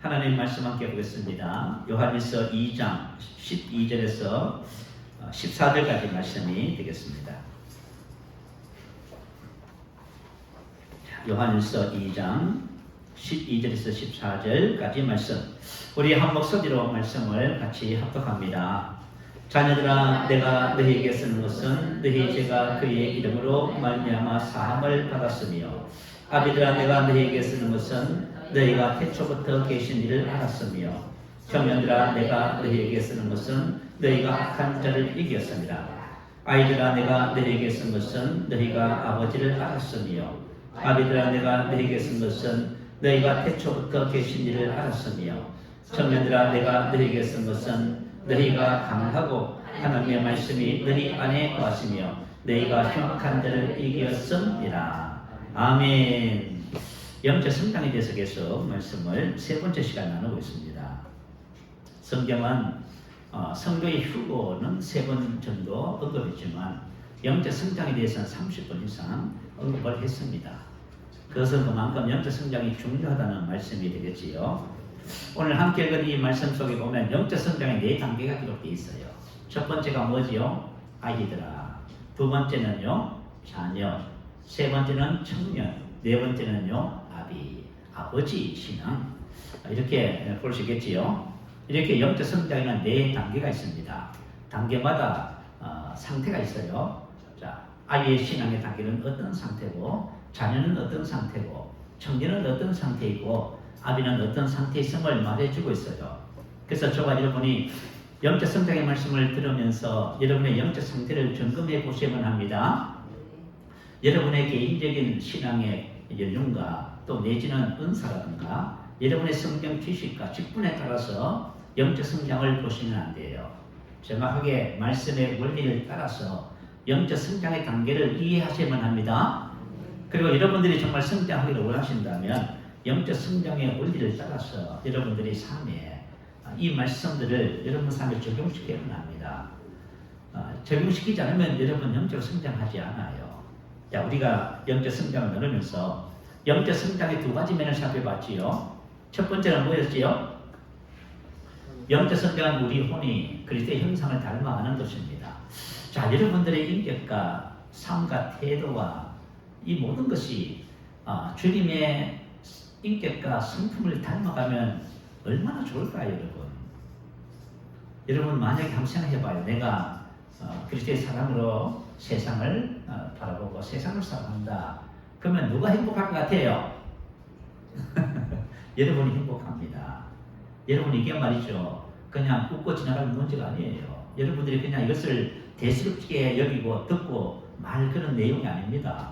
하나님 말씀 함께 보겠습니다. 요한일서 2장 12절에서 14절까지 말씀이 되겠습니다. 요한일서 2장 12절에서 14절까지 말씀, 우리 한 목소리로 말씀을 같이 합독합니다. 자녀들아, 내가 너희에게 쓰는 것은 너희 죄가 그의 이름으로 말미암아 사함을 받았으며, 아비들아, 내가 너희에게 쓰는 것은 너희가 태초부터 계신 일을 알았으며, 청년들아, 내가 너희에게 쓰는 것은 너희가 악한 자를 이겼습니다. 아이들아, 내가 너희에게 쓴 것은 너희가 아버지를 알았으며, 아비들아, 내가 너희에게 쓴 것은 너희가 태초부터 계신 일을 알았으며, 청년들아, 내가 너희에게 쓴 것은 너희가 강하고 하나님의 말씀이 너희 안에 거하시며 너희가 흉악한 자를 이겼습니다. 아멘. 영적 성장에 대해서 계속 말씀을 세 번째 시간 나누고 있습니다. 성경은 성도의 휴고는 3번 정도 언급했지만 영적 성장에 대해서는 30번 이상 언급을 했습니다. 그것은 그만큼 영적 성장이 중요하다는 말씀이 되겠지요. 오늘 함께 읽은 이 말씀 속에 보면 영적 성장의 4단계가 기록되어 있어요. 첫 번째가 뭐지요? 아이들아. 두 번째는요, 자녀. 세 번째는 청년. 네 번째는요, 아버지 신앙. 이렇게 볼 수 있겠지요. 이렇게 영적 성장에는 4단계가 있습니다. 단계마다 상태가 있어요. 자, 아이의 신앙의 단계는 어떤 상태고, 자녀는 어떤 상태고, 청년은 어떤 상태이고, 아비는 어떤 상태에 있음을 말해주고 있어요. 그래서 저와 여러분이 영적 성장의 말씀을 들으면서 여러분의 영적 상태를 점검해 보시면 합니다. 여러분의 개인적인 신앙의 연륜과 또 내지는 은사라든가 여러분의 성경 지식과 직분에 따라서 영적 성장을 보시면 안 돼요. 정확하게 말씀의 원리를 따라서 영적 성장의 단계를 이해하셔야만 합니다. 그리고 여러분들이 정말 성장하기를 원하신다면 영적 성장의 원리를 따라서 여러분들의 삶에 이 말씀들을 여러분 삶에 적용시켜야 합니다. 적용시키지 않으면 여러분 영적 성장하지 않아요. 자, 우리가 영적 성장을 나누면서 영적 성장의 2가지 면을 살펴봤지요. 첫 번째는 뭐였지요? 영적 성장은 우리 혼이 그리스도의 형상을 닮아가는 것입니다. 자, 여러분들의 인격과 삶과 태도와 이 모든 것이 주님의 인격과 성품을 닮아가면 얼마나 좋을까요, 여러분? 여러분 만약에 한번 생각해봐요. 내가 그리스도의 사랑으로 세상을 바라보고 세상을 사랑한다. 그러면 누가 행복할 것 같아요? 여러분이 행복합니다. 여러분 이게 말이죠. 그냥 웃고 지나갈 문제가 아니에요. 여러분들이 그냥 이것을 대수롭게 여기고 듣고 말 그런 내용이 아닙니다.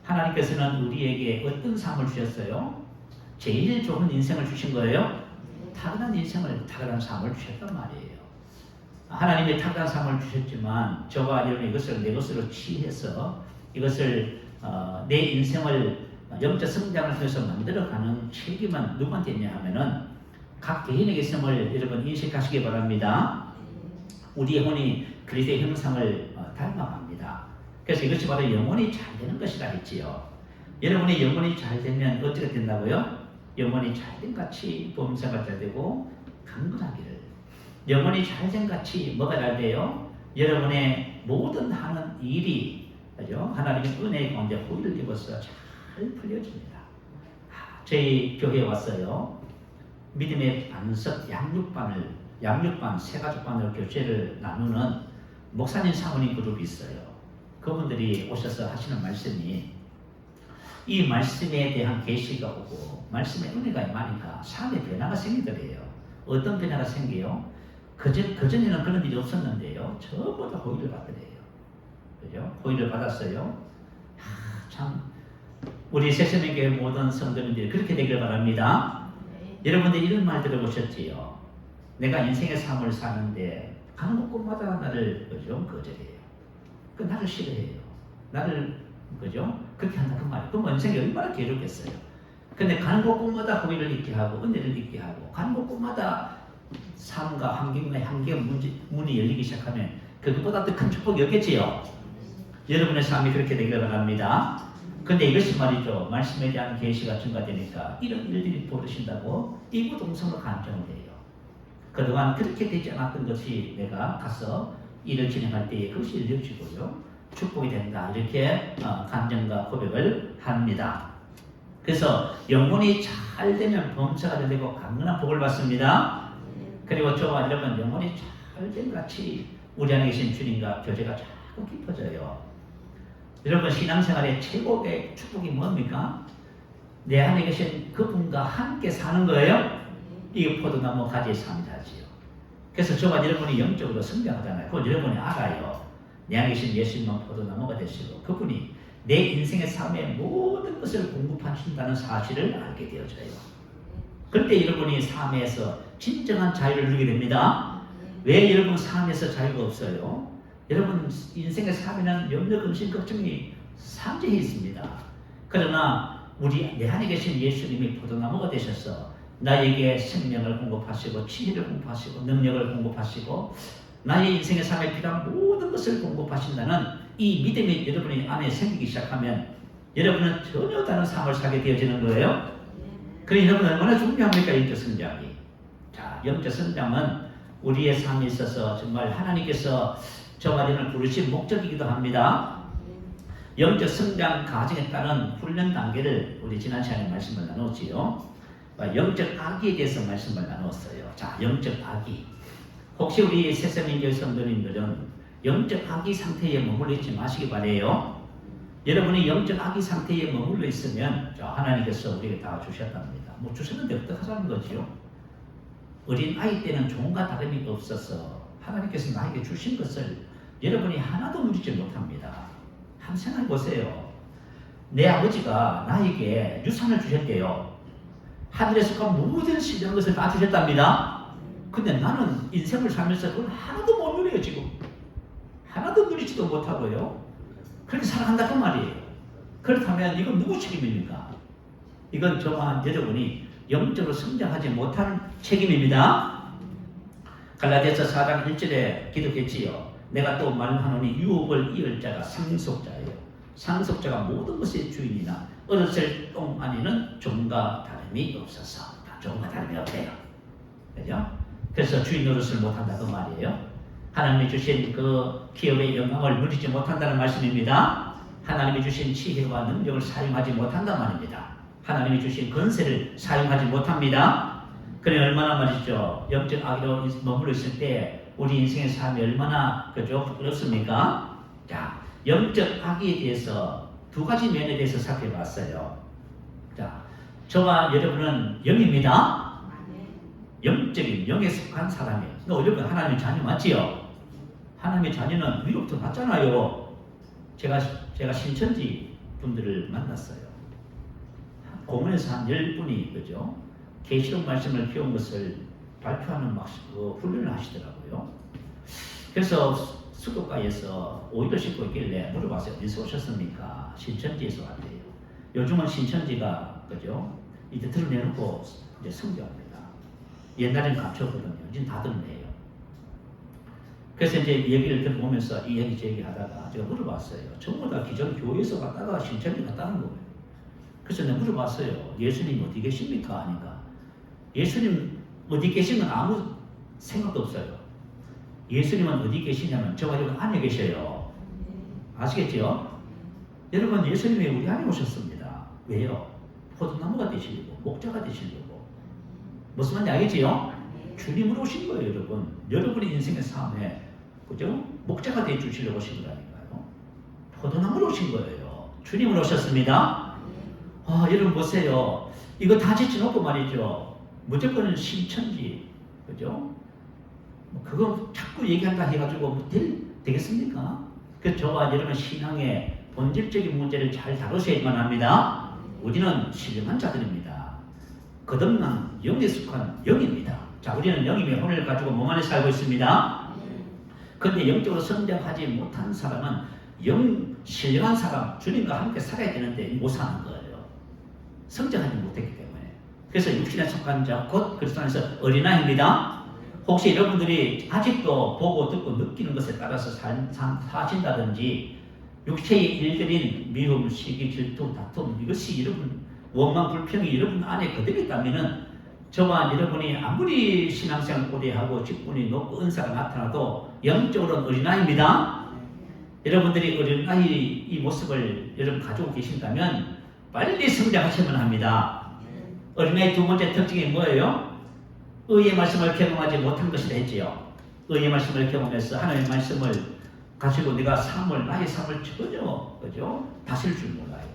하나님께서는 우리에게 어떤 삶을 주셨어요? 제일 좋은 인생을 주신 거예요? 탁월한 인생을, 탁월한 삶을 주셨단 말이에요. 하나님이 탁월한 삶을 주셨지만 저와 여러분이 이것을 내 것으로 취해서 이것을 내 인생을 영적 성장을 통해서 만들어가는 책임은 누구한테 있냐 하면은 각 개인에게 있음을 여러분 인식하시기 바랍니다. 우리의 혼이 그리스도의 형상을 닮아갑니다. 그래서 이것이 바로 영혼이 잘 되는 것이라 했지요. 여러분의 영혼이 잘 되면 어떻게 된다고요? 영혼이 잘된 같이 범사가 잘 되고 강건하기를. 영혼이 잘된 같이 뭐가 잘 돼요? 여러분의 모든 하는 일이 그죠? 하나님의 은혜의 가운데 호의를 입어서 잘 풀려집니다. 저희 교회에 왔어요. 믿음의 반석 양육반 세 가족반으로 교제를 나누는 목사님 사모님 그룹이 있어요. 그분들이 오셔서 하시는 말씀이 이 말씀에 대한 계시가 오고 말씀의 은혜가 많으니까 삶의 변화가 생기더래요. 어떤 변화가 생겨요? 그전에는 그런 일이 없었는데요. 전부 다 호의를 받더래요. 그죠? 호의를 받았어요. 참 우리 새세명교회 모든 성도님들이 그렇게 되길 바랍니다. 여러분들 이런 말 들어보셨지요? 내가 인생의 삶을 사는데 가는 곳마다 나를 그죠? 거절해요. 그 나를 싫어해요. 나를 그죠? 그렇게 한다 그 말이에요. 그럼 인생이 얼마나 괴롭겠어요. 근데 가는 곳곳마다 호의를 있게 하고 은혜를 있게 하고 가는 곳곳마다 삶과 환경과 향기의 문이 열리기 시작하면 그것보다 더 큰 축복이 없겠지요. 여러분의 삶이 그렇게 되기를 바랍니다. 근데 이것이 말이죠. 말씀에 대한 계시가 증가되니까 이런 일들이 벌어진다고 이구동성으로 간증을 해요. 그동안 그렇게 되지 않았던 것이 내가 가서 일을 진행할 때에 그것이 이루어지고요. 축복이 된다. 이렇게 간증과 고백을 합니다. 그래서 영혼이 잘 되면 범사가 되고 강건한 복을 받습니다. 그리고 저와 여러분 영혼이 잘 된 같이 우리 안에 계신 주님과 교제가 자꾸 깊어져요. 여러분 신앙생활의 최고의 축복이 뭡니까? 내 안에 계신 그분과 함께 사는 거예요. 이게 포도나무 가지의 삶이지요. 그래서 저와 여러분이 영적으로 성장하잖아요. 그건 여러분이 알아요. 내 안에 계신 예수님은 포도나무가 되시고 그분이 내 인생의 삶의 모든 것을 공급하신다는 사실을 알게 되어져요. 그때 여러분이 삶에서 진정한 자유를 누리게 됩니다. 왜 여러분 삶에서 자유가 없어요? 여러분 인생의 삶에는 염려, 근심, 걱정이 산재해 있습니다. 그러나 내 안에 계신 예수님이 포도나무가 되셔서 나에게 생명을 공급하시고 치유를 공급하시고 능력을 공급하시고 나의 인생의 삶에 필요한 모든 것을 공급하신다는 이 믿음이 여러분의 안에 생기기 시작하면 여러분은 전혀 다른 삶을 살게 되어지는 거예요. 그러니 여러분 얼마나 중요합니까? 영적 성장이. 자, 영적 성장은 우리의 삶에 있어서 정말 하나님께서 저와 여러분을 부르신 목적이기도 합니다. 영적 성장 과정에 따른 훈련 단계를 우리 지난 시간에 말씀을 나눴지요. 영적 아기에 대해서 말씀을 나눴어요. 자, 영적 아기. 혹시 우리 새세민교회 성도님들은 영적 아기 상태에 머물러 있지 마시기 바래요. 여러분이 영적 아기 상태에 머물러 있으면 하나님께서 우리에게 다 주셨답니다. 뭐 주셨는데 어떡하자는 거지요? 어린 아이 때는 종과 다름이 없어서 하나님께서 나에게 주신 것을 여러분이 하나도 누리지 못합니다. 한번 생각해 보세요. 내 아버지가 나에게 유산을 주셨대요. 하늘에서 모든 신령한 것을 다 주셨답니다. 근데 나는 인생을 살면서 그걸 하나도 못 누려요. 지금 하나도 누리지도 못하고요. 그렇게 살아간다 그 말이에요. 그렇다면 이건 누구 책임입니까? 이건 저와 여러분이 영적으로 성장하지 못한 책임입니다. 갈라디아서 4장 1절에 기록했지요. 내가 또 말하노니 유업을 이을 자가 상속자예요. 상속자가 모든 것의 주인이나 어렸을 똥 안에는 종과 다름이 없어서 종과 다름이 없대요. 그죠? 그래서 주인 노릇을 못한다 그 말이에요. 하나님이 주신 그 기업의 영광을 누리지 못한다는 말씀입니다. 하나님이 주신 지혜와 능력을 사용하지 못한다는 말입니다. 하나님이 주신 권세를 사용하지 못합니다. 그래 얼마나 말이죠. 영적 아기로 머물러 있을 때 우리 인생의 삶이 얼마나 어렵습니까? 자, 영적 아기에 대해서 두 가지 면에 대해서 살펴봤어요. 자, 저와 여러분은 영입니다. 영적인 영에 속한 사람이에요. 여러분 하나님의 자녀 맞지요? 하나님의 자녀는 위로부터 받잖아요. 제가 신천지 분들을 만났어요. 공원에서 한 10분이 그죠? 계시록 말씀을 키운 것을 발표하는 훈련을 하시더라고요. 그래서 수도가에서 오이를 싣고 있길래 물어봤어요. 어디서 오셨습니까? 신천지에서 왔대요. 요즘은 신천지가 그죠? 이제 드러내놓고 이제 성교합니다. 옛날에는 감췄거든요. 이제 다 드러내요. 그래서 이제 얘기를 들어보면서 이 얘기 저 얘기 하다가 제가 물어봤어요. 전부 다 기존 교회에서 갔다가 신천지 갔다는 거예요. 그래서 내가 물어봤어요. 예수님 어디 계십니까? 하니까 예수님 어디 계시면 아무 생각도 없어요. 예수님은 어디 계시냐면 저와 여러분 안에 계셔요. 아시겠죠? 여러분 예수님이 우리 안에 오셨습니다. 왜요? 포도나무가 되시려고 목자가 되시려고. 무슨 말인지 알겠지요? 주님으로 오신 거예요. 여러분 여러분의 인생의 삶에 그죠? 목자가 되어 주시려고 오신 거라니까요. 포도나무로 오신 거예요. 주님으로 오셨습니다. 여러분 보세요. 이거 다 제쳐놓고 말이죠. 무조건 신천지 그죠? 그거 자꾸 얘기한다 해가지고 되겠습니까? 그래서 저와 여러분 신앙의 본질적인 문제를 잘 다루셔야만 합니다. 우리는 신령한 자들입니다. 거듭난 영에 속한 영입니다. 자, 우리는 영임의 혼을 가지고 몸 안에 살고 있습니다. 그런데 영적으로 성장하지 못한 사람은 신령한 사람, 주님과 함께 살아야 되는데 못 사는 거예요. 성장하지 못했기 때문에. 그래서 육신에 속한 자, 곧 그리스도 안에서 어린아이입니다. 혹시 여러분들이 아직도 보고 듣고 느끼는 것에 따라서 사신다든지 육체의 일들인 미움, 시기, 질투, 다툼 이것이 여러분 원망, 불평이 여러분 안에 그대로 있다면은 저와 여러분이 아무리 신앙생활 오래하고 직분이 높고 은사가 나타나도 영적으로는 어린아이입니다. 여러분들이 어린아이 이 모습을 여러분 가지고 계신다면 빨리 성장하셔야만 합니다. 어린아이 두 번째 특징이 뭐예요? 의의 말씀을 경험하지 못한 것이라 했지요. 의의 말씀을 경험해서 하나님의 말씀을 가지고 내가 나의 삶을 전혀 그죠? 다스릴 줄 몰라요.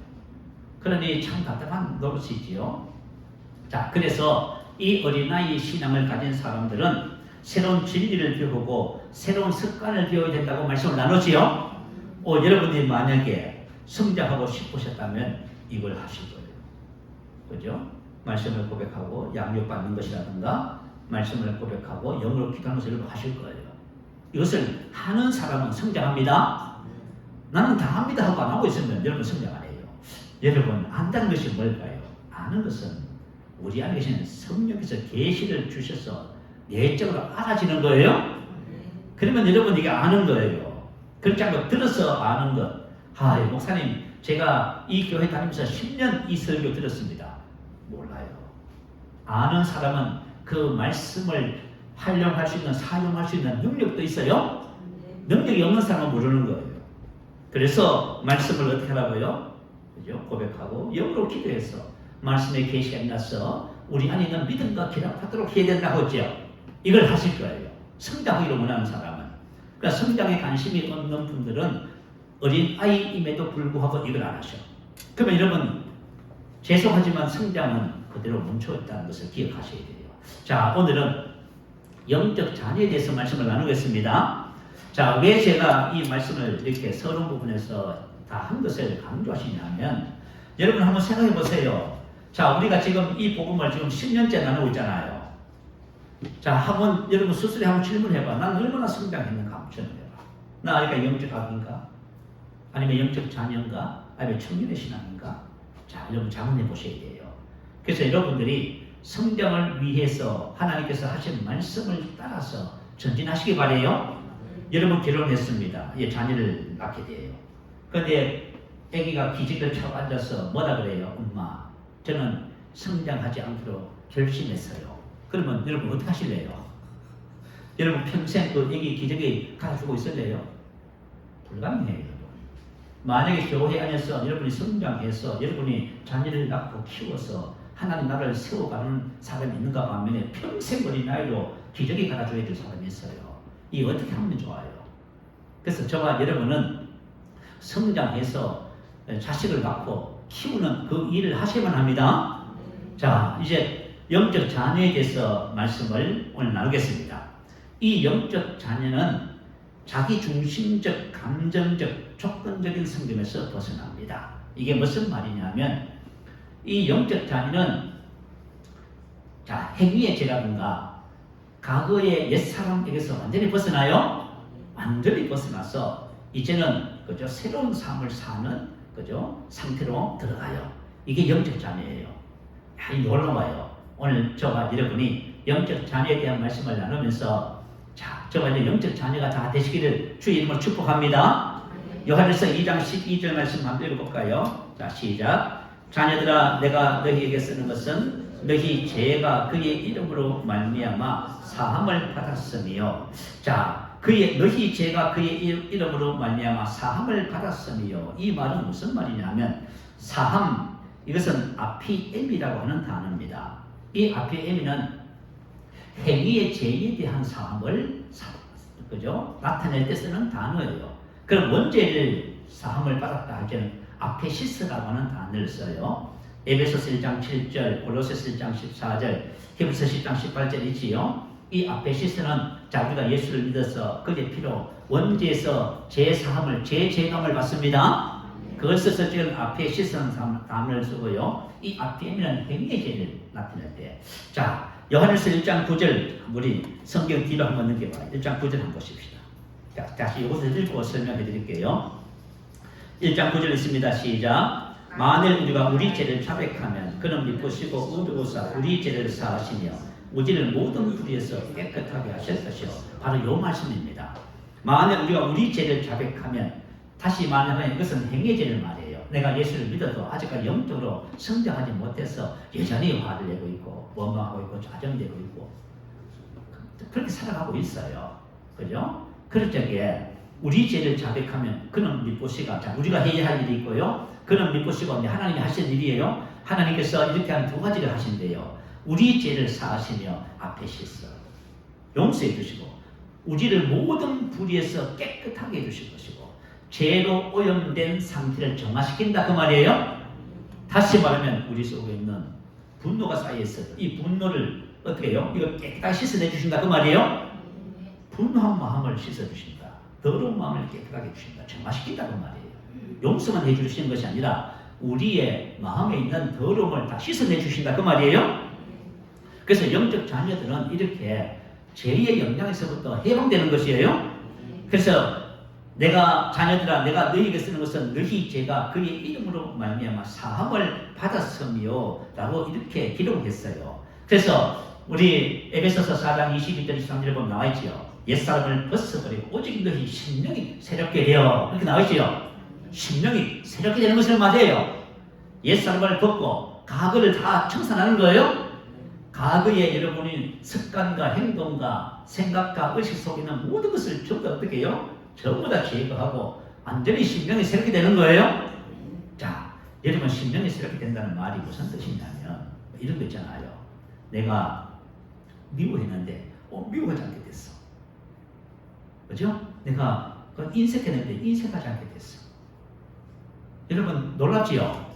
그러니 참 답답한 노릇이지요. 자, 그래서 이 어린아이 신앙을 가진 사람들은 새로운 진리를 배우고 새로운 습관을 배워야 된다고 말씀을 나누지요. 여러분이 만약에 성장하고 싶으셨다면 이걸 하실 거예요. 그죠? 말씀을 고백하고 양육받는 것이라든가 말씀을 고백하고 영으로 기도하는 것을 여러분 하실 거예요. 이것을 하는 사람은 성장합니다. 나는 다 합니다 하고 안 하고 있으면 여러분 성장 안 해요. 여러분 안다는 것이 뭘까요? 아는 것은 우리 안에 계시는 성령께서 계시를 주셔서 내적으로 알아지는 거예요. 그러면 여러분 이게 아는 거예요. 그렇지 않고 들어서 아는 것. 목사님 제가 이 교회 다니면서 10년 이 설교 들었습니다. 몰라요. 아는 사람은 그 말씀을 활용할 수 있는, 사용할 수 있는 능력도 있어요. 능력이 없는 사람은 모르는 거예요. 그래서 말씀을 어떻게 하라고요? 그죠? 고백하고 영으로 기도해서 말씀의 계시가 일어나서 우리 안에 있는 믿음과 기락하도록 해야 된다고 했죠. 이걸 하실 거예요. 성장하기를 원하는 사람은. 그러니까 성장에 관심이 없는 분들은 어린 아이임에도 불구하고 이걸 안 하셔. 그러면 여러분 죄송하지만 성장은 그대로 멈춰있다는 것을 기억하셔야 돼요. 자, 오늘은 영적 자녀에 대해서 말씀을 나누겠습니다. 자, 왜 제가 이 말씀을 이렇게 서론 부분에서 다 한 것을 강조하시냐면 여러분 한번 생각해 보세요. 자, 우리가 지금 이 복음을 지금 10년째 나누고 있잖아요. 자, 한번 여러분 스스로 한번 질문해봐. 난 얼마나 성장했는가 한번 질문해봐. 나 그러니까 영적 아기인가? 아니면 영적 자녀인가? 아니면 청년의 신앙인가? 자, 여러분 자문해 보셔야 돼요. 그래서 여러분들이 성장을 위해서 하나님께서 하신 말씀을 따라서 전진하시기 바래요. 여러분 결혼했습니다. 자녀를 낳게 돼요. 그런데 아기가 기직을 차고 앉아서 뭐라 그래요? 엄마, 저는 성장하지 않기로 결심했어요. 그러면 여러분 어떻게 하실래요? 여러분 평생 그 아기 기저귀 가지고 있을래요? 불가능해요. 만약에 교회 안에서 여러분이 성장해서 여러분이 자녀를 낳고 키워서 하나님 나라를 세워가는 사람이 있는가 반면에 평생 어린 나이로 기저귀 갈아줘야 될 사람이 있어요. 이 어떻게 하면 좋아요? 그래서 저와 여러분은 성장해서 자식을 낳고 키우는 그 일을 하셔야만 합니다. 자, 이제 영적 자녀에 대해서 말씀을 오늘 나누겠습니다. 이 영적 자녀는 자기 중심적, 감정적, 조건적인 성김에서 벗어납니다. 이게 무슨 말이냐면 이 영적 자녀는 행위의 죄라든가 과거의 옛사람에게서 완전히 벗어나요. 완전히 벗어나서 이제는 그죠? 새로운 삶을 사는 그죠? 상태로 들어가요. 이게 영적 자녀예요. 이 놀라워요. 오늘 저와 여러분이 영적 자녀에 대한 말씀을 나누면서 저와 이제 영적 자녀가 다 되시기를 주의 이름으로 축복합니다. 요한일서 2장 12절 말씀 한번 읽어볼까요? 자, 시작. 자녀들아, 내가 너희에게 쓰는 것은 너희 죄가 그의 이름으로 말미암아 사함을 받았으며, 자, 너희 죄가 그의 이름으로 말미암아 사함을 받았으며, 이 말은 무슨 말이냐면 사함, 이것은 아피엠이라고 하는 단어입니다. 이 아피엠이는 행위의 죄에 대한 사함을 그죠? 나타낼 때 쓰는 단어예요. 그럼 원죄를 사함을 받았다 할 때는 아페시스라고 하는 단어를 써요. 에베소서 1장 7절, 골로새서 1장 14절, 히브리서 10장 18절 있지요. 이 아페시스는 우리가 예수를 믿어서 그의 피로 원죄에서 죄 사함을, 죄 제감을 받습니다. 그걸 써서 지금 아페시스라는 단어를 쓰고요. 이 아페미는 행위의 죄를 나타낼 때. 자, 요한일서 1장 9절, 우리 성경 뒤로 한번 넘겨봐요. 1장 9절 한번 보십시다. 자, 다시 이것을 읽고 설명해 드릴게요. 1장 9절 있습니다. 시작. 만일 우리가 우리 죄를 자백하면 그는 미쁘시고 의로우사 우리 죄를 사하시며 우리를 모든 불의에서 깨끗하게 하실 것이요. 바로 이 말씀입니다. 만일 우리가 우리 죄를 자백하면 다시 말하면 이것은 행위의 죄를 말이에요. 내가 예수를 믿어도 아직까지 영적으로 성장하지 못해서 여전히 화를 내고 있고 원망하고 있고 좌정되고 있고 그렇게 살아가고 있어요. 그죠? 그럴 적에 우리 죄를 자백하면 그는 미쁘시가, 자, 우리가 해야 할 일이 있고요. 그는 미쁘시고 하나님이 하실 일이에요. 하나님께서 이렇게 한 두 가지를 하신대요. 우리 죄를 사하시며 앞에 씻어 용서해 주시고 우리를 모든 불의에서 깨끗하게 해주실 것이고 죄로 오염된 상태를 정화시킨다 그 말이에요. 다시 말하면 우리 속에 있는 분노가 쌓여있어요. 이 분노를 어떻게 해요? 이거 깨끗하게 씻어내 주신다 그 말이에요. 분노한 마음을 씻어주신다. 더러운 마음을 깨끗하게 해주신다. 정화시킨다 그 말이에요. 용서만 해주시는 것이 아니라 우리의 마음에 있는 더러움을 다 씻어내 주신다 그 말이에요. 그래서 영적 자녀들은 이렇게 죄의 영향에서부터 해방되는 것이에요. 그래서 내가 자녀들아 내가 너희에게 쓰는 것은 너희 죄가 그의 이름으로 말미암아 사함을 받았으며 라고 이렇게 기록했어요. 그래서 우리 에베소서 4장 22절 23절에 보면 나와있지요. 옛사람을 벗어버리고 오직 너희 심령이 새롭게 되어 이렇게 나와있지요. 심령이 새롭게 되는 것을 말해요. 옛사람을 벗고 과거를 다 청산하는 거예요. 과거에 여러분이 습관과 행동과 생각과 의식 속에 있는 모든 것을 전부 다 어떻게 해요? 전부 다 제거하고 완전히 심령이 새롭게 되는 거예요. 자, 여러분 심령이 새롭게 된다는 말이 무슨 뜻이냐면 이런 거 있잖아요. 내가 미워했는데 미워하지 않게 됐어. 그죠? 내가 인색했는데 인색하지 않게 됐어. 여러분 놀랍지요?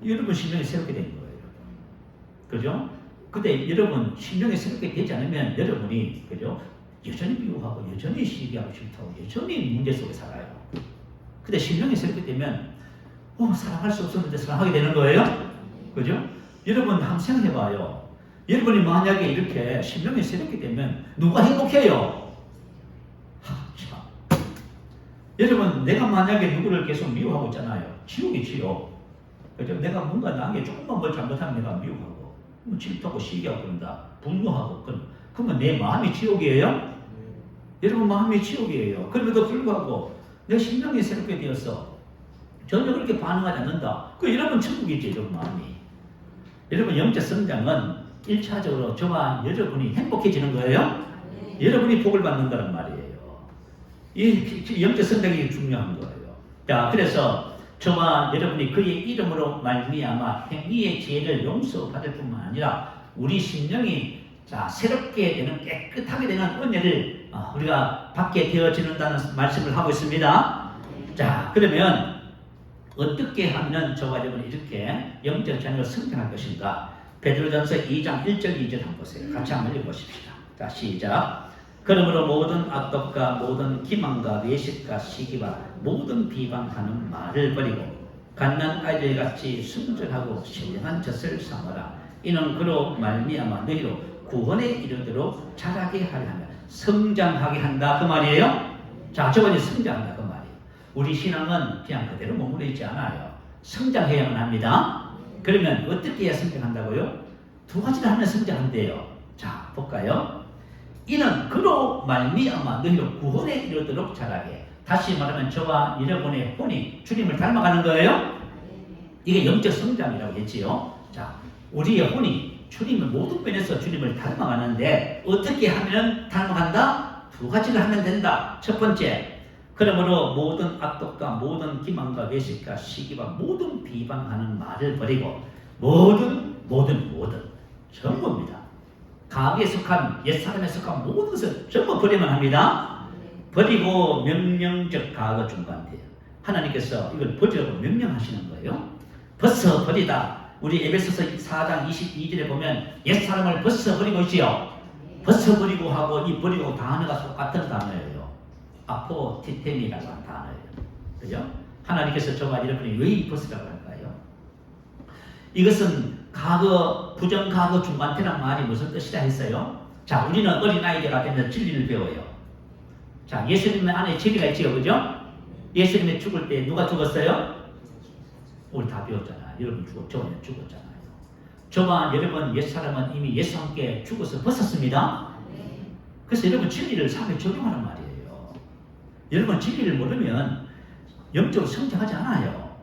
여러분 심령이 새롭게 된 거예요. 그죠? 근데 여러분 심령이 새롭게 되지 않으면 여러분이 그죠? 여전히 미워하고 여전히 시기하고 싫다고 여전히 문제 속에 살아요. 근데 심령이 새롭게 되면 사랑할 수 없었는데 사랑하게 되는 거예요. 그죠? 여러분 한번 생각해봐요. 여러분이 만약에 이렇게 심령이 새롭게 되면 누가 행복해요? 참. 여러분 내가 만약에 누구를 계속 미워하고 있잖아요. 지옥이 지옥. 그죠? 내가 뭔가 나에게 조금만 뭘 잘못하면 내가 미워하고 질투하고 시기하고 그런다. 분노하고 그러면 내 마음이 지옥이에요? 여러분 마음이 지옥이에요. 그럼에도 불구하고 내 심령이 새롭게 되어서 전혀 그렇게 반응하지 않는다. 여러분 천국이지 여러분 마음이. 여러분 영적 성장은 1차적으로 저와 여러분이 행복해지는 거예요. 여러분이 복을 받는다는 말이에요. 이 영적 성장이 중요한 거예요. 자, 그래서 저와 여러분이 그의 이름으로 말미암아 행위의 죄를 용서받을 뿐만 아니라 우리 심령이 새롭게 되는 깨끗하게 되는 은혜를 우리가 받게 되어지는다는 말씀을 하고 있습니다. 자, 그러면 어떻게 하면 저와 여러분이 이렇게 영적 자녀로 성장할 것인가? 베드로전서 2장 1절 2절 한번 보세요. 같이 한번 읽어보십시다. 자, 시작. 그러므로 모든 악독과 모든 기만과 외식과 시기와 모든 비방하는 말을 버리고 갓난 아이들같이 순전하고 신령한 젖을 삼아라. 이는 그로 말미암아 너희로 구원에 이르도록 자라게 하려 하며 성장하게 한다 그 말이에요. 자, 저번에 성장한다 그 말이에요. 우리 신앙은 그냥 그대로 머물러 있지 않아요. 성장해야만 합니다. 그러면 어떻게 해야 성장한다고요? 두 가지를 하면 성장한대요. 자, 볼까요? 이는 그로 말미암아 너희로 구원에 이르도록 자라게. 다시 말하면 저와 여러분의 혼이 주님을 닮아가는 거예요. 이게 영적 성장이라고 했지요. 자, 우리의 혼이 주님을 모든 면에서 주님을 닮아가는데 어떻게 하면 닮아간다? 두 가지를 하면 된다. 첫 번째, 그러므로 모든 악독과 모든 기만과 외식과 시기와 모든 비방하는 말을 버리고 모든 전부입니다. 과거에 속한 옛사람에 속한 모든 것을 전부 버리면 합니다. 버리고 명령적 과거 중간돼요. 하나님께서 이걸 버리라고 명령하시는 거예요. 벗어버리다. 우리 에베소서 4장 22절에 보면 옛사람을 벗어버리고 있지요. 벗어버리고 하고 이 버리고 단어가 똑같은 단어예요. 아포티템이라고 하는 단어예요. 그죠? 하나님께서 저와 여러분이 왜 이 벗으라고 할까요? 이것은 과거, 부정과거 중간태란 말이 무슨 뜻이라 했어요? 자, 우리는 어린아이들가 되면 진리를 배워요. 자, 예수님 안에 진리가 있지요. 그죠? 예수님이 죽을 때 누가 죽었어요? 우리 다 배웠잖아요. 여러분 저번에 죽었잖아요. 저와 여러분 옛사람은 이미 예수와 함께 죽어서 벗었습니다. 그래서 여러분 진리를 삶에 적용하는 말이에요. 여러분 진리를 모르면 영적으로 성장하지 않아요.